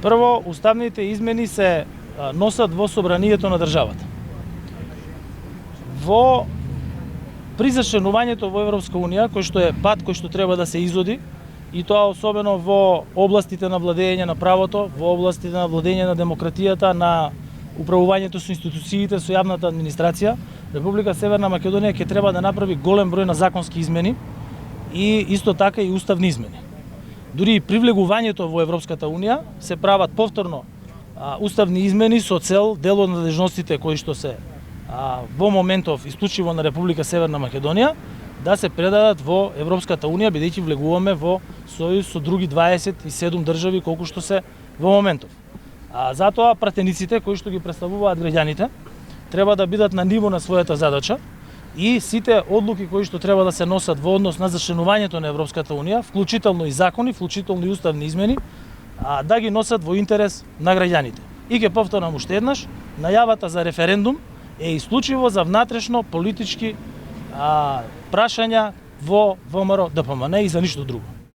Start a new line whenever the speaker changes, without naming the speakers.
Прво, уставните измени се носат во собранието на државата. При зачленувањето во Европска Унија, кој што е пат кој што треба да се изоди, и тоа особено во областите на владење на правото, во областите на владење на демократијата, на управувањето со институциите, со јавната администрација, Република Северна Македонија ќе треба да направи голем број на законски измени и исто така и уставни измени. Дури и привлегувањето во Европската Унија се прават повторно уставни измени со цел дел од надежностите кои што се во моментов исклучиво на Република Северна Македонија да се предадат во Европската Унија, бидејќи влегуваме во сојуз со други 27 држави колку што се во моментов. Затоа пратениците кои што ги представуваат граѓаните треба да бидат на ниво на својата задача и сите одлуки кои што треба да се носат во однос на зачленувањето на Европската Унија, вклучително и закони, вклучително и уставни измени, да ги носат во интерес на граѓаните. И ќе повторам уште еднаш, најавата за референдум е исклучиво за внатрешно политички прашања во ВМРО ДПМН и за ништо друго.